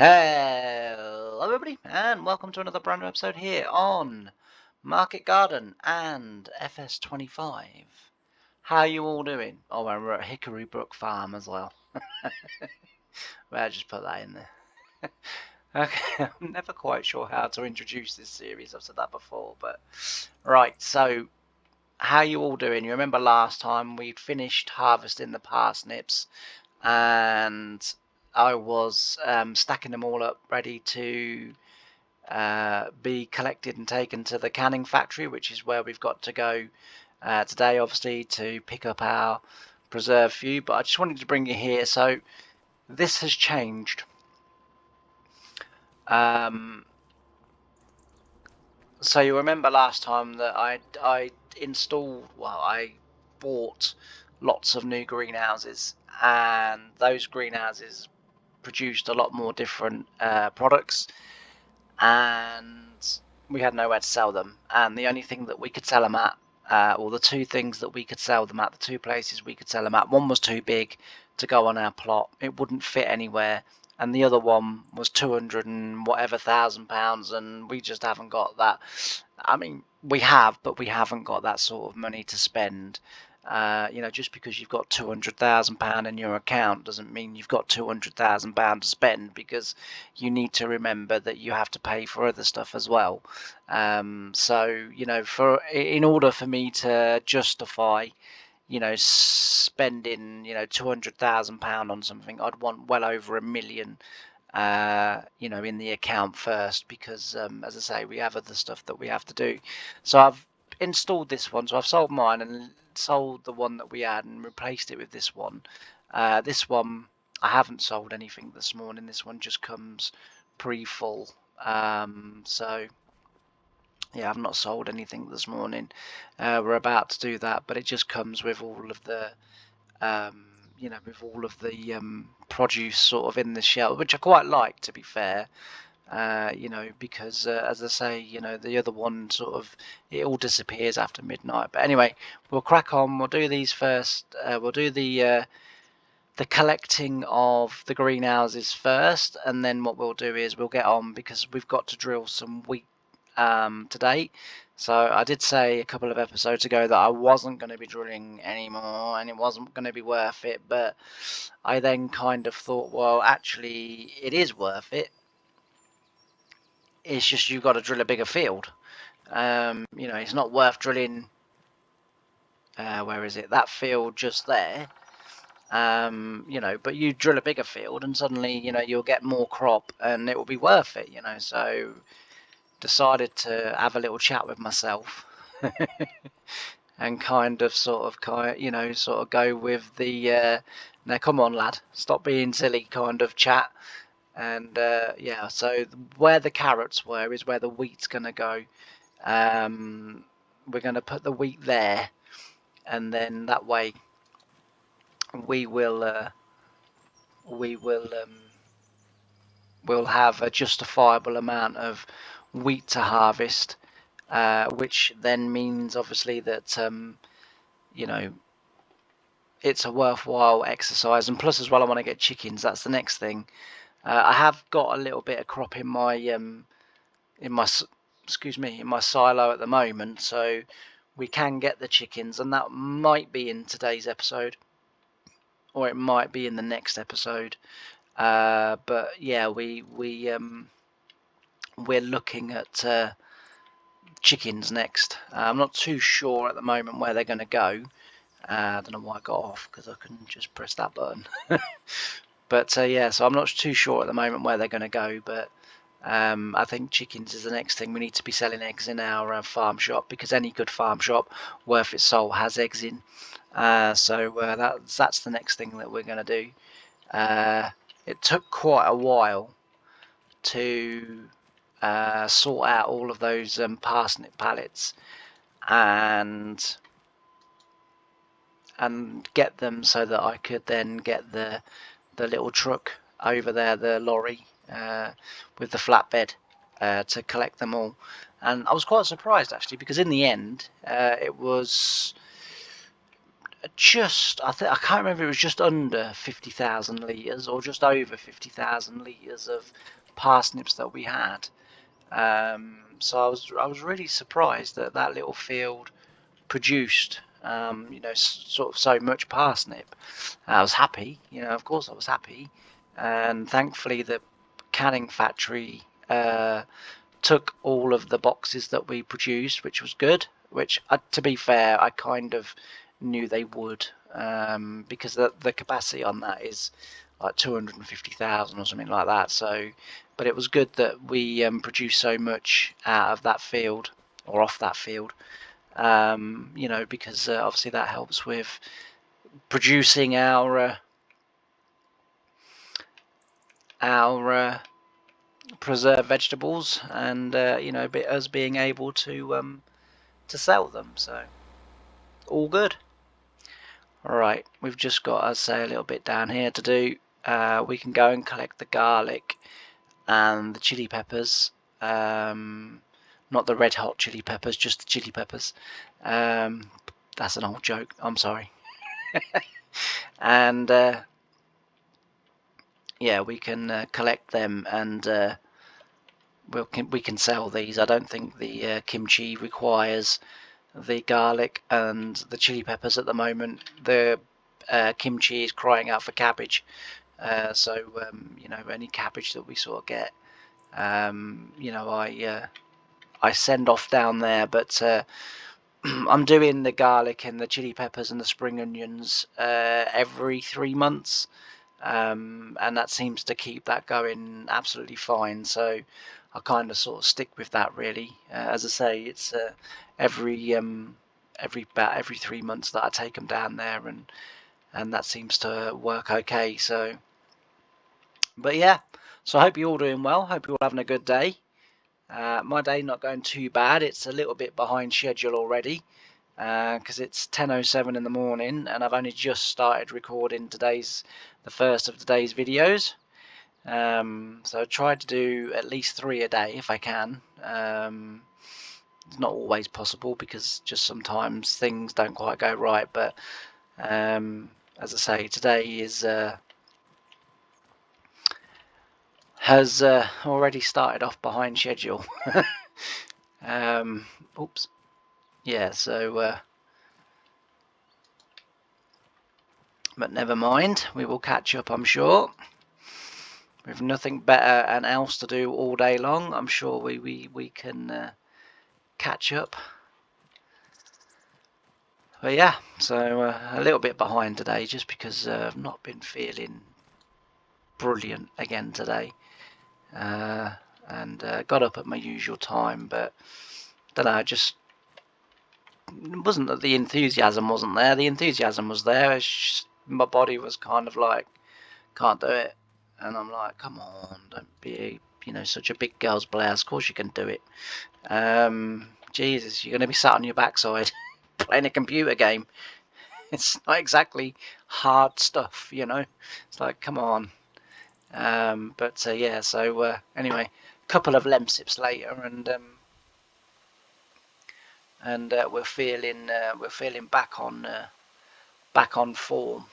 Hello everybody and welcome to another brand new episode here on Market Garden and FS25. How are you all doing? Oh, and we're at Hickory Brook Farm as well. Well, I just put that in there. Okay, I'm never quite sure how to introduce this series. I've said that before, but right, so how are you all doing? You remember last time we'd finished harvesting the parsnips and I was stacking them all up ready to be collected and taken to the canning factory, which is where we've got to go today, obviously, to pick up our preserved few. But I just wanted to bring you here. So this has changed. So you remember last time that I installed, well, I bought lots of new greenhouses, and those greenhouses produced a lot more different products, and we had nowhere to sell them. And the only thing that we could sell them at, or the two things that we could sell them at, the two places we could sell them at, one was too big to go on our plot, it wouldn't fit anywhere, and the other one was 200 and whatever £1,000, and we just haven't got that. I mean, we have, but we haven't got that sort of money to spend. You know, just because you've got £200,000 in your account doesn't mean you've got £200,000 to spend, because you need to remember that you have to pay for other stuff as well. So, you know, in order for me to justify, you know, spending, you know, £200,000 on something, I'd want well over £1 million, you know, in the account first, because as I say, we have other stuff that we have to do. So I've installed this one, so I've sold mine and sold the one that we had and replaced it with this one. This one, I haven't sold anything this morning. This one just comes pre-full. So yeah, I've not sold anything this morning. We're about to do that, but it just comes with all of the you know, with all of the produce sort of in the shell, which I quite like, to be fair. You know, because as I say, you know, the other one sort of, it all disappears after midnight. But anyway, we'll crack on. We'll do these first. We'll do the collecting of the greenhouses first, and then what we'll do is we'll get on, because we've got to drill some wheat today. So I did say a couple of episodes ago that I wasn't going to be drilling anymore and it wasn't going to be worth it, but I then kind of thought, well, actually it is worth it. It's just you've got to drill a bigger field. You know, it's not worth drilling, where is it, that field just there. You know, but you drill a bigger field and suddenly, you know, you'll get more crop and it will be worth it, you know. So decided to have a little chat with myself and kind of you know, sort of go with the now come on lad, stop being silly kind of chat. And yeah, so where the carrots were is where the wheat's going to go. We're going to put the wheat there, and then that way we will we'll have a justifiable amount of wheat to harvest, which then means obviously that you know, it's a worthwhile exercise. And plus as well, I want to get chickens. That's the next thing. I have got a little bit of crop in my excuse me, in my silo at the moment, so we can get the chickens, and that might be in today's episode, or it might be in the next episode. But yeah, we're looking at chickens next. I'm not too sure at the moment where they're going to go. I don't know why I got off, because I couldn't just press that button. But yeah, so I'm not too sure at the moment where they're going to go, but I think chickens is the next thing. We need to be selling eggs in our farm shop, because any good farm shop worth its salt has eggs in. So that's the next thing that we're going to do. It took quite a while to sort out all of those parsnip pallets and get them so that I could then get the little truck over there, the lorry with the flatbed, to collect them all. And I was quite surprised actually, because in the end it was I can't remember, it was just under 50,000 litres or just over 50,000 litres of parsnips that we had. So I was really surprised that that little field produced, you know, sort of so much parsnip. I was happy, you know, of course I was happy, and thankfully the canning factory took all of the boxes that we produced, which was good. Which, to be fair, I kind of knew they would, because the capacity on that is like 250,000 or something like that. So, but it was good that we produced so much out of that field or off that field, you know, because obviously that helps with producing our preserved vegetables, and you know, us being able to sell them. So all good. All right, we've just got, I'd say, a little bit down here to do. We can go and collect the garlic and the chili peppers. Not the red hot chili peppers, just the chili peppers. That's an old joke, I'm sorry. And yeah, we can collect them, and we can sell these. I don't think the kimchi requires the garlic and the chili peppers at the moment. The kimchi is crying out for cabbage, so you know, any cabbage that we sort of get, you know, I send off down there. But I'm doing the garlic and the chili peppers and the spring onions every 3 months, and that seems to keep that going absolutely fine. So I kind of sort of stick with that, really. As I say, it's every about every 3 months that I take them down there, and that seems to work okay. So, but yeah, so I hope you're all doing well. Hope you're all having a good day. My day not going too bad. It's a little bit behind schedule already, because it's 10:07 in the morning, and I've only just started recording the first of today's videos. So I try to do at least 3 a day if I can. It's not always possible, because just sometimes things don't quite go right, but as I say, today has already started off behind schedule. Oops. Yeah, so but never mind, we will catch up, I'm sure. With nothing better and else to do all day long, I'm sure we can catch up. But yeah, so a little bit behind today, just because I've not been feeling brilliant again today, and got up at my usual time, but don't know, just it wasn't that the enthusiasm wasn't there. The enthusiasm was there. It's just, my body was kind of like, can't do it, and I'm like, come on, don't be, you know, such a big girl's blouse. Of course you can do it. Jesus, you're going to be sat on your backside playing a computer game. It's not exactly hard stuff, you know. It's like, come on. But yeah, so anyway, a couple of lemsips later, and we're feeling back on form.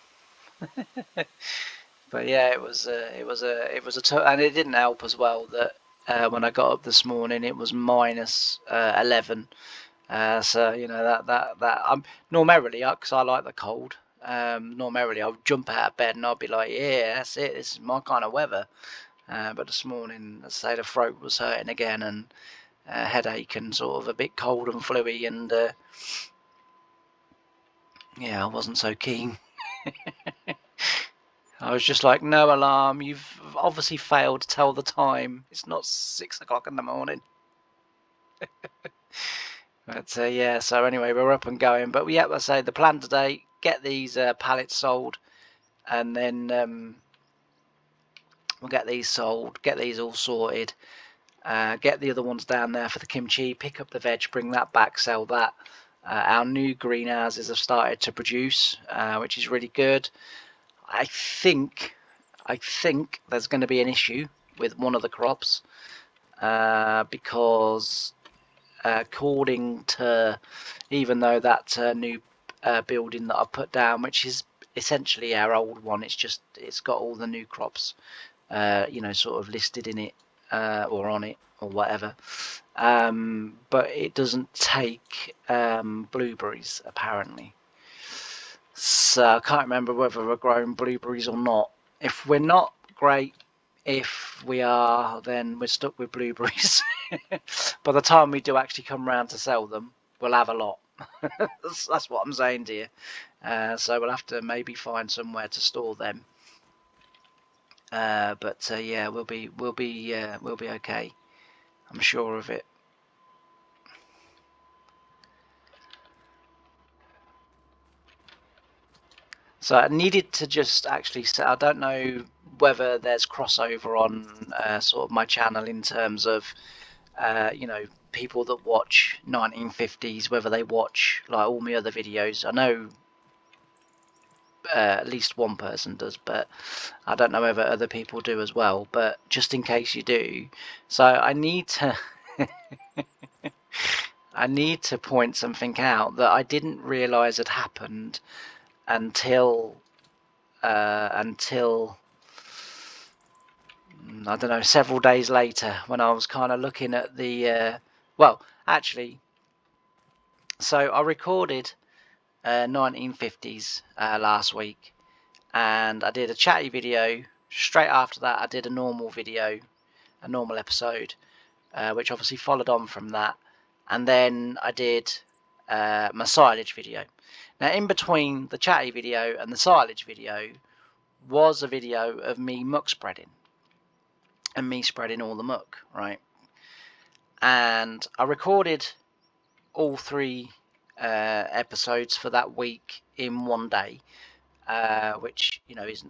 But yeah, it was and it didn't help as well that when I got up this morning it was minus 11. So you know, that I'm normally, because I like the cold. Normally I would jump out of bed and I'd be like, yeah, that's it, this is my kind of weather. But this morning, as I say, the throat was hurting again, and headache, and sort of a bit cold and fluey, and yeah, I wasn't so keen. I was just like, no alarm, you've obviously failed to tell the time. It's not 6 o'clock in the morning. But yeah, so anyway, we're up and going. But yeah, I say the plan today, get these pallets sold, and then we'll get these sold, get these all sorted, get the other ones down there for the kimchi, pick up the veg, bring that back, sell that. Our new greenhouses have started to produce, which is really good. I think there's going to be an issue with one of the crops, because according to, even though that new building that I've put down, which is essentially our old one. It's got all the new crops, sort of listed in it or on it or whatever. But it doesn't take blueberries apparently. So I can't remember whether we're growing blueberries or not. If we're not, great. If we are, then we're stuck with blueberries. By the time we do actually come round to sell them, we'll have a lot. That's what I'm saying to you. So we'll have to maybe find somewhere to store them. But yeah, we'll be okay. I'm sure of it. So I needed to just actually say, I don't know whether there's crossover on sort of my channel in terms of, people that watch 1950s, whether they watch like all my other videos. I know at least one person does, but I don't know whether other people do as well. But just in case you do, so I need to I need to point something out that I didn't realise had happened until I don't know, several days later, when I was kind of looking at the well, actually, so I recorded 1950s last week, and I did a chatty video. Straight after that, I did a normal video, a normal episode, which obviously followed on from that, and then I did my silage video. Now, in between the chatty video and the silage video was a video of me muck spreading, and me spreading all the muck, right? And I recorded all three episodes for that week in one day, which is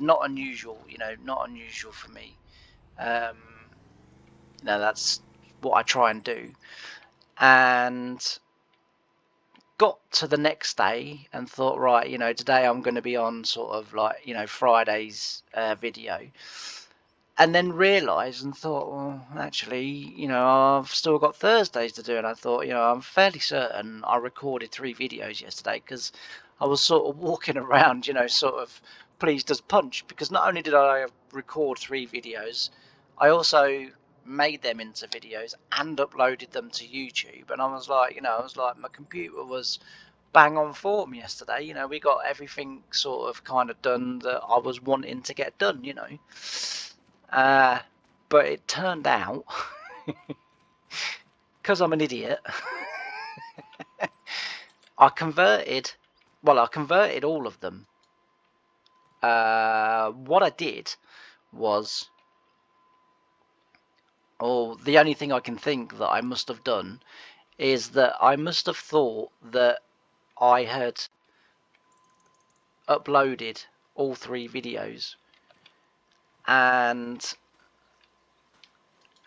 not unusual. Not unusual for me. That's what I try and do. And got to the next day and thought, right, today I'm going to be on sort of like Friday's video. And then realised and thought, well, actually, I've still got Thursdays to do. And I thought, I'm fairly certain I recorded 3 videos yesterday, because I was sort of walking around, sort of pleased as punch, because not only did I record 3 videos, I also made them into videos and uploaded them to YouTube. And I was like, my computer was bang on form yesterday. We got everything sort of kind of done that I was wanting to get done, but it turned out, because I'm an idiot, I converted all of them. What I did was, the only thing I can think that I must have done is that I must have thought that I had uploaded all 3 videos and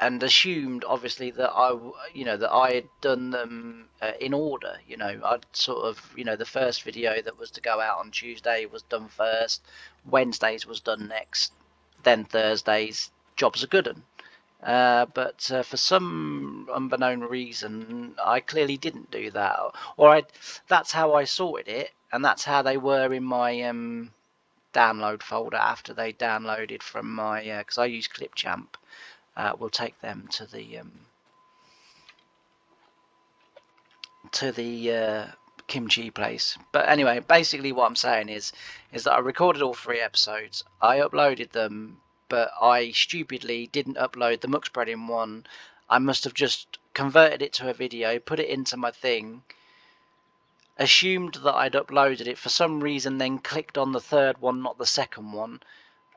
assumed obviously that I had done them in order. I'd sort of, the first video that was to go out on Tuesday was done first, Wednesdays was done next, then Thursdays, job's a good one. But for some unbeknown reason, I clearly didn't do that, or that's how I sorted it, and that's how they were in my download folder after they downloaded from my, because I use Clipchamp. We'll take them to the kimchi place. But anyway, basically what I'm saying is that I recorded all 3 episodes. I uploaded them, but I stupidly didn't upload the muck spreading one. I must have just converted it to a video, put it into my thing, assumed that I'd uploaded it for some reason, then clicked on the 3rd one, not the 2nd one.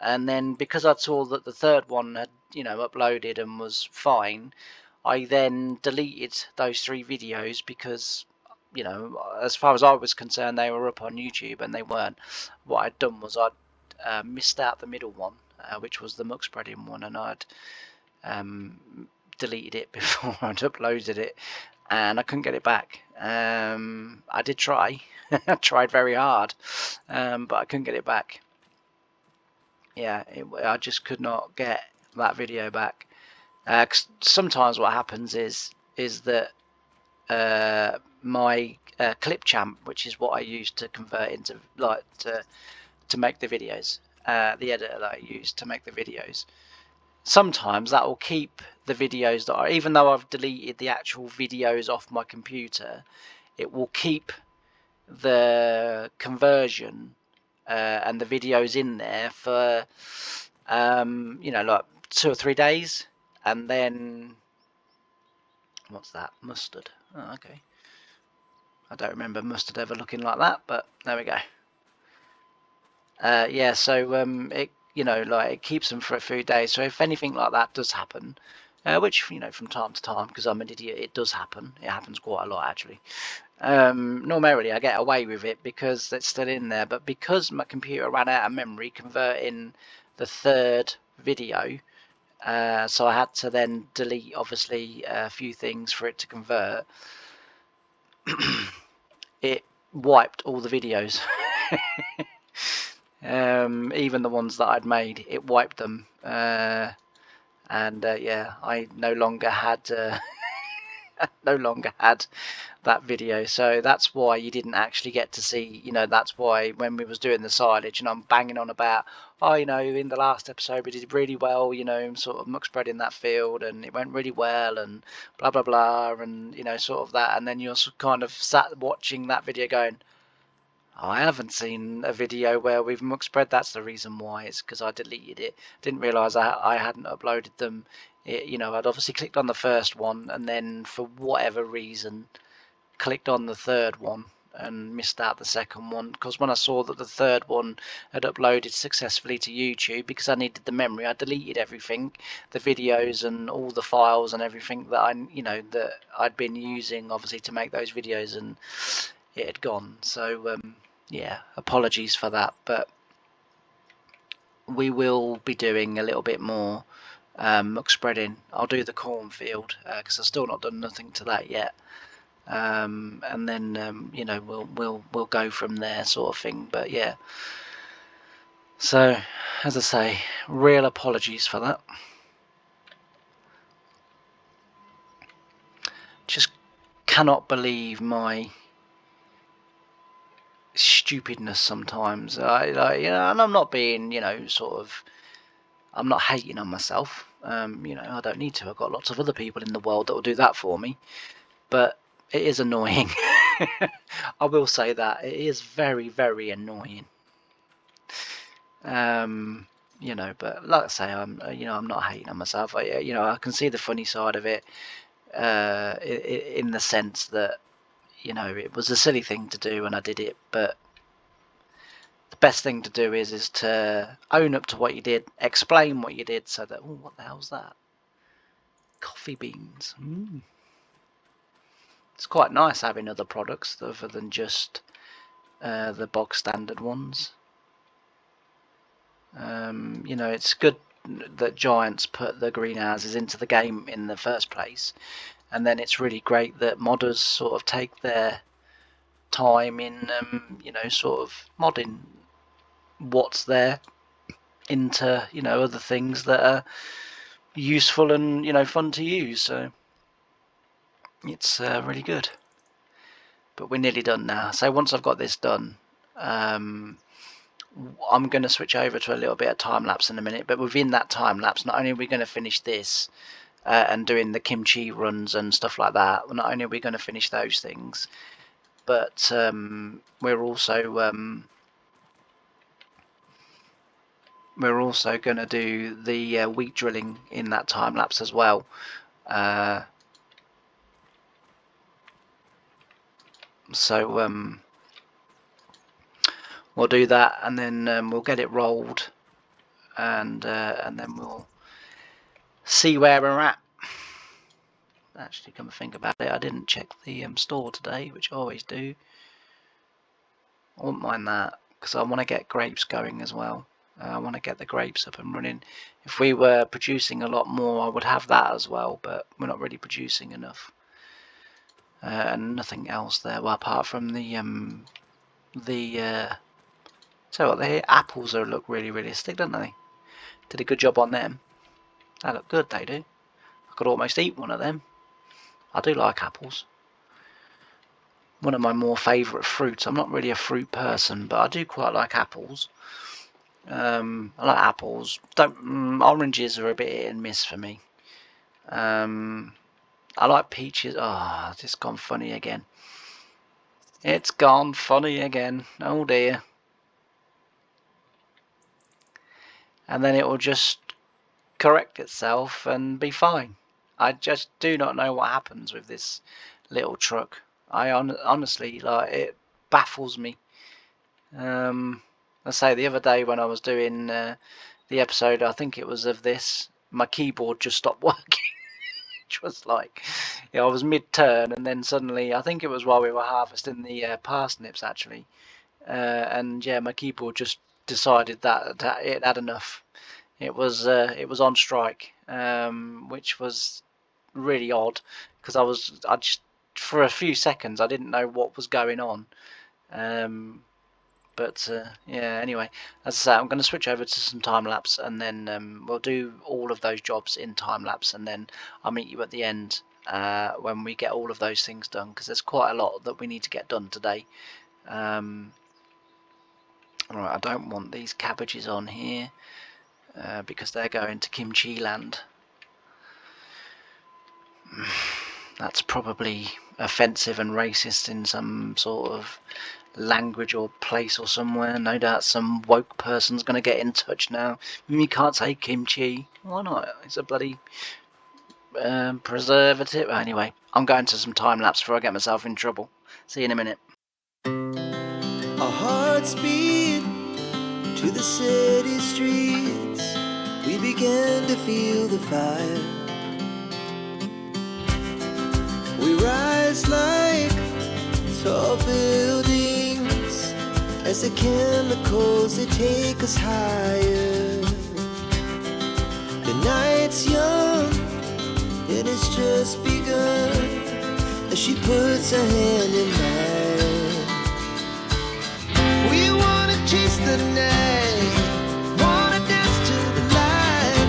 And then because I saw that the 3rd one had, uploaded and was fine, I then deleted those 3 videos because, as far as I was concerned, they were up on YouTube, and they weren't. What I'd done was I'd missed out the middle one, which was the muck spreading one, and I'd deleted it before I'd uploaded it, and I couldn't get it back. I did try. I tried very hard, but I couldn't get it back. Yeah, I just could not get that video back. 'Cause sometimes what happens is that my Clipchamp, which is what I use to convert into like to make the videos, the editor that I use to make the videos. Sometimes that will keep the videos that are, even though I've deleted the actual videos off my computer, it will keep the conversion and the videos in there for you know, like 2 or 3 days, and then what's that? Mustard. Oh, okay. I don't remember mustard ever looking like that, but there we go. Yeah, so it, you know, like it keeps them for a few days. So if anything like that does happen, which, you know, from time to time, because I'm an idiot, it does happen. It happens quite a lot actually. Normally I get away with it because it's still in there, but because my computer ran out of memory converting the third video, so I had to then delete obviously a few things for it to convert. It wiped all the videos. Even the ones that I'd made, it wiped them. Yeah, I no longer had that video, so that's why you didn't actually get to see, you know, that's why when we was doing the silage and I'm banging on about, oh, you know, in the last episode we did really well, you know, sort of muck spread in that field and it went really well and blah blah blah, and you know, sort of that, and then you're kind of sat watching that video going, I haven't seen a video where we've muck spread. That's the reason why. It's because I deleted it. Didn't realise I hadn't uploaded them. You know, I'd obviously clicked on the first one and then for whatever reason clicked on the third one and missed out the second one, because when I saw that the third one had uploaded successfully to YouTube, because I needed the memory, I deleted everything, the videos and all the files and everything that that I'd been using obviously to make those videos, and it had gone. So yeah, apologies for that, but we will be doing a little bit more muck spreading. I'll do the cornfield because I've still not done nothing to that yet, and then you know, we'll go from there, sort of thing. But yeah, so as I say, real apologies for that. Just cannot believe my stupidness sometimes. You know, and I'm not being, you know, sort of, I'm not hating on myself. You know, I don't need to. I've got lots of other people in the world that will do that for me. But it is annoying. I will say that it is very, very annoying. You know, but like I say, you know, I'm not hating on myself. You know, I can see the funny side of it, in the sense that, you know, it was a silly thing to do and I did it, but the best thing to do is to own up to what you did, explain what you did, so that, oh, what the hell's that? Coffee beans. It's quite nice having other products other than just the bog standard ones. You know, it's good that Giants put the greenhouses into the game in the first place, and then it's really great that modders sort of take their time in, you know, sort of modding what's there into, you know, other things that are useful and, you know, fun to use. So it's really good. But we're nearly done now. So once I've got this done, I'm going to switch over to a little bit of time lapse in a minute. But within that time lapse, not only are we going to finish this and doing the kimchi runs and stuff like that, not only are we going to finish those things, but we're also going to do the wheat drilling in that time lapse as well. So we'll do that, and then we'll get it rolled, and then we'll see where we're at. Actually, come to think about it, I didn't check the store today, which I always do. I wouldn't mind that, because I want to get grapes going as well. I want to get the grapes up and running. If we were producing a lot more, I would have that as well, but we're not really producing enough. And nothing else there, well, apart from so what, the apples look really realistic, don't they? Did a good job on them. They look good, they do. I could almost eat one of them. I do like apples. one of my more favourite fruits. I'm not really a fruit person, but I do quite like apples. I like apples. Oranges are a bit hit and miss for me. I like peaches. Oh, it's gone funny again. It's gone funny again. Oh dear. And then it will just correct itself and be fine. I just do not know what happens with this little truck. I honestly, like, it baffles me. I say the other day when I was doing the episode, I think it was of this, my keyboard just stopped working. Which was like, I was mid-turn, and then suddenly, I think it was while we were harvesting the parsnips actually, and yeah, my keyboard just decided that it had enough. It was on strike, which was really odd, because I just, for a few seconds I didn't know what was going on. But yeah, anyway, as I say, I'm going to switch over to some time lapse, and then we'll do all of those jobs in time lapse, and then I'll meet you at the end when we get all of those things done, because there's quite a lot that we need to get done today. Alright, I don't want these cabbages on here because they're going to kimchi land. That's probably offensive and racist in some sort of language or place or somewhere. No doubt some woke person's going to get in touch now. You can't say kimchi. Why not? It's a bloody preservative. Anyway, I'm going to some time lapse before I get myself in trouble. See you in a minute. Our hearts beat to the city streets. We began to feel the fire. We rise like tall buildings as the chemicals, they take us higher. The night's young and it's just begun as she puts her hand in mine. We wanna chase the night, wanna dance to the light,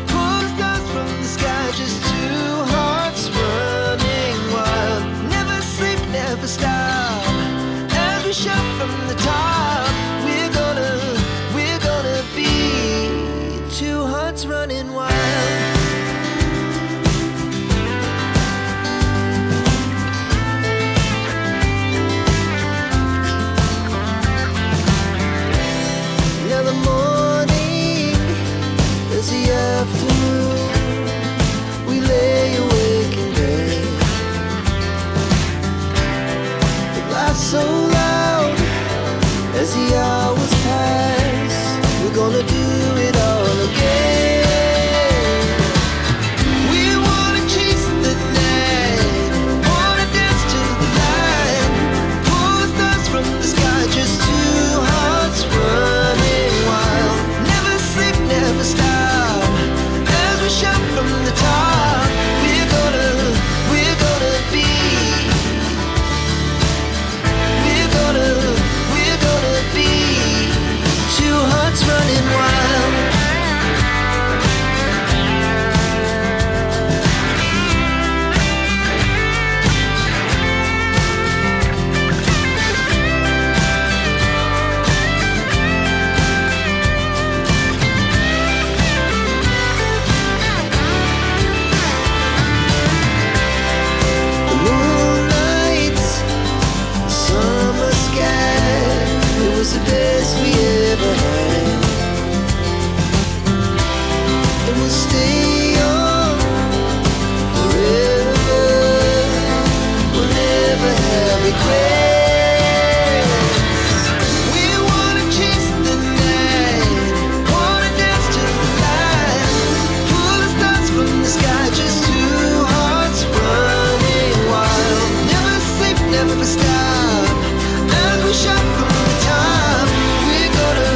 pull the stars from the sky, just two hearts running wild. Never sleep, never stop, as we shout from the top. We're gonna be two hearts running wild. So loud as the hours pass, we're gonna do it all again. We wanna chase the night, wanna dance to the light, pull the stars from the sky, just two hearts running wild. Never sleep, never stop, as we shout from the top. We're gonna be two hearts running wild. The moonlight, summer sky, it was the best we ever had. And we'll stay young forever, we'll never have regrets. We wanna chase the night, wanna dance to the light, pull the stars from the sky, just two hearts running wild. Never sleep, never stop, as we shout from the top. We're gonna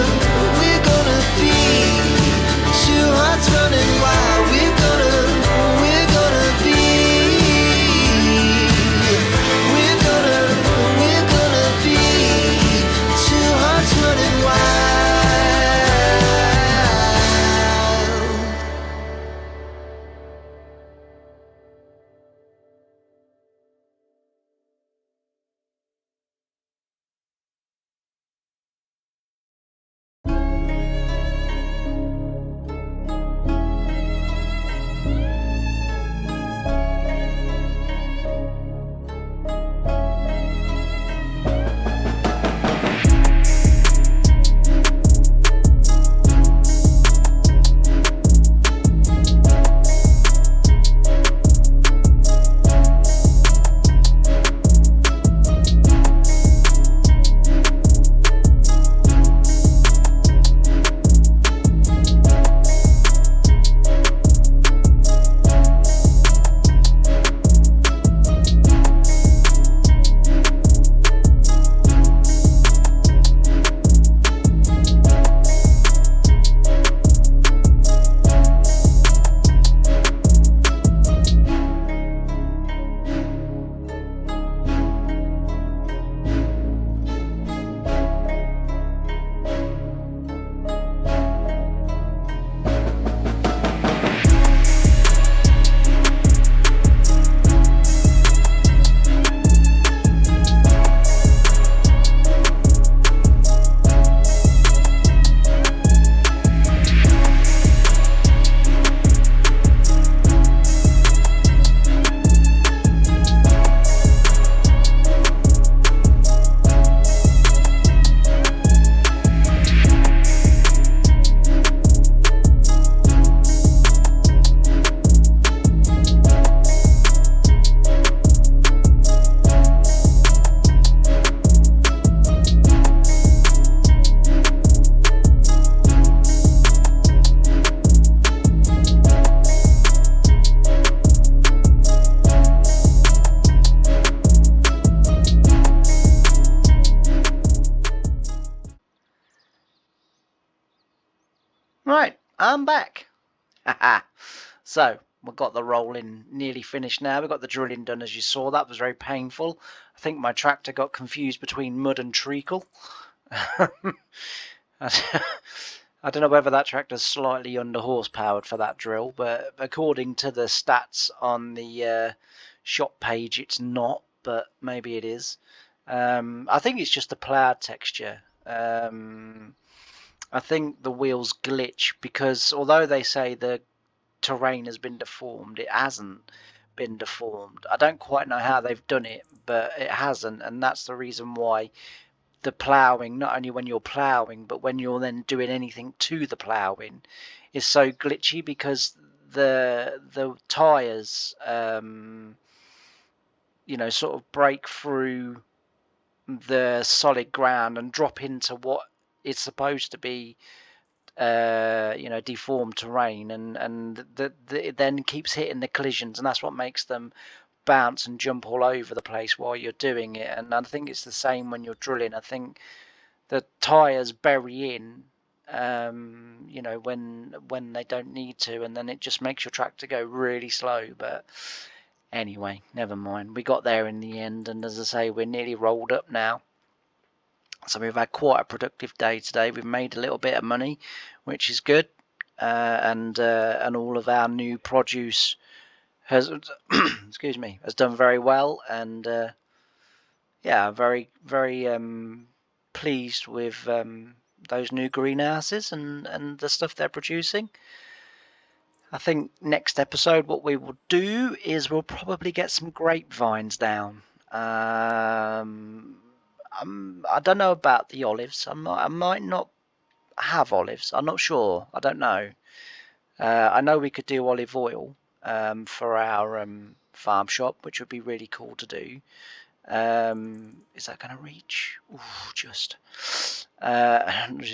Right, I'm back. So, we've got the rolling nearly finished now. We've got the drilling done, as you saw. That was very painful. I think my tractor got confused between mud and treacle. I don't know whether that tractor's slightly under horsepowered for that drill, but according to the stats on the shop page, it's not, but maybe it is. I think it's just the ploughed texture. I think the wheels glitch because although they say the terrain has been deformed, it hasn't been deformed. I don't quite know how they've done it, but it hasn't, and that's the reason why the ploughing, not only when you're ploughing, but when you're then doing anything to the ploughing, is so glitchy because the tyres, sort of break through the solid ground and drop into what is supposed to be deformed terrain, and it then keeps hitting the collisions, and that's what makes them bounce and jump all over the place while you're doing it. And I think it's the same when you're drilling. I think the tires bury in when they don't need to, and then it just makes your tractor go really slow. But anyway, never mind, we got there in the end, and as I say, we're nearly rolled up now. So we've had quite a productive day today. We've made a little bit of money, which is good, and all of our new produce has has done very well, and very pleased with those new greenhouses and the stuff they're producing. I think next episode what we will do is we'll probably get some grapevines down. I don't know about the olives. I might not have olives. I'm not sure. I don't know. I know we could do olive oil for our farm shop, which would be really cool to do. Is that going to reach? Ooh, just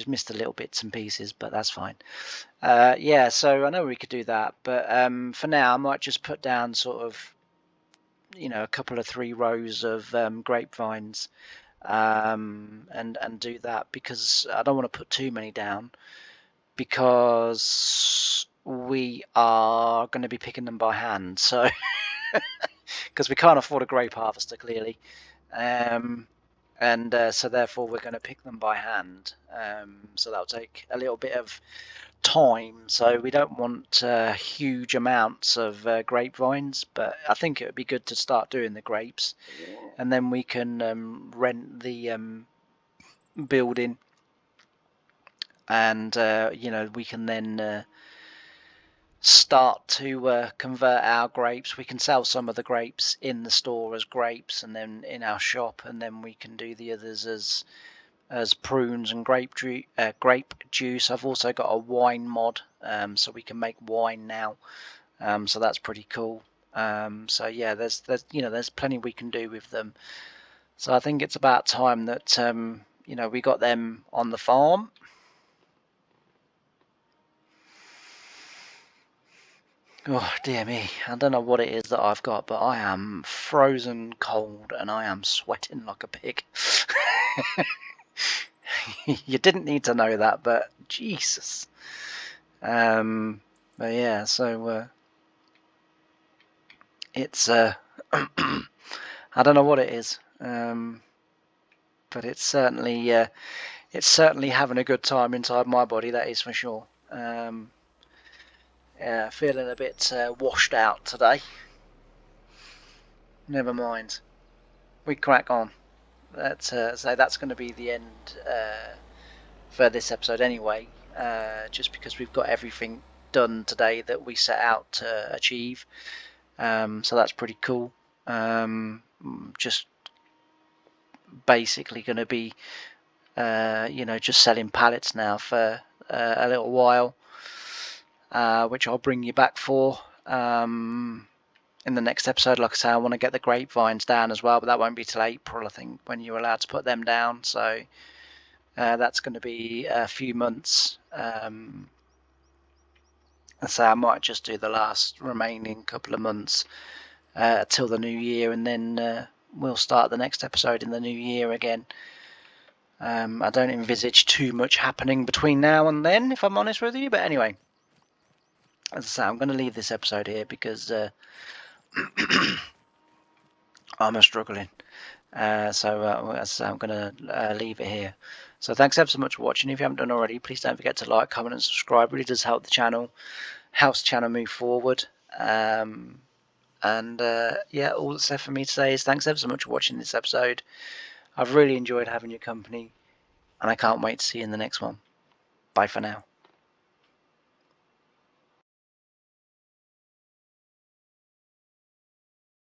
missed the little bits and pieces, but that's fine. Yeah, so I know we could do that, but for now I might just put down sort of a couple of 3 rows of grapevines, and do that, because I don't want to put too many down, because we are going to be picking them by hand, so because we can't afford a grape harvester clearly, and so therefore we're going to pick them by hand, so that'll take a little bit of time. So we don't want huge amounts of grapevines, but I think it would be good to start doing the grapes, and then we can rent the building, and we can then start to convert our grapes. We can sell some of the grapes in the store as grapes, and then in our shop, and then we can do the others as prunes and grape juice. I've also got a wine mod, so we can make wine now, so that's pretty cool. So yeah, there's plenty we can do with them. So I think it's about time that we got them on the farm. Oh dear me, I don't know what it is that I've got, but I am frozen cold and I am sweating like a pig. You didn't need to know that, but Jesus. But yeah, so it's I don't know what it is, but it's certainly having a good time inside my body, that is for sure. Yeah, feeling a bit washed out today. Never mind, we crack on. So that's going to be the end for this episode anyway, just because we've got everything done today that we set out to achieve, so that's pretty cool. Just basically going to be just selling pallets now for a little while, which I'll bring you back for in the next episode. Like I say, I want to get the grapevines down as well, but that won't be till April, I think, when you're allowed to put them down. So that's going to be a few months. So I might just do the last remaining couple of months till the new year, and then we'll start the next episode in the new year again. I don't envisage too much happening between now and then, if I'm honest with you. But anyway, as I say, I'm going to leave this episode here because I'm struggling. As I say, I'm going to leave it here. So thanks ever so much for watching. If you haven't done already, please don't forget to like, comment and subscribe. It really does help the channel, helps the channel move forward. Yeah, all that's left for me to say is thanks ever so much for watching this episode. I've really enjoyed having your company, and I can't wait to see you in the next one. Bye for now.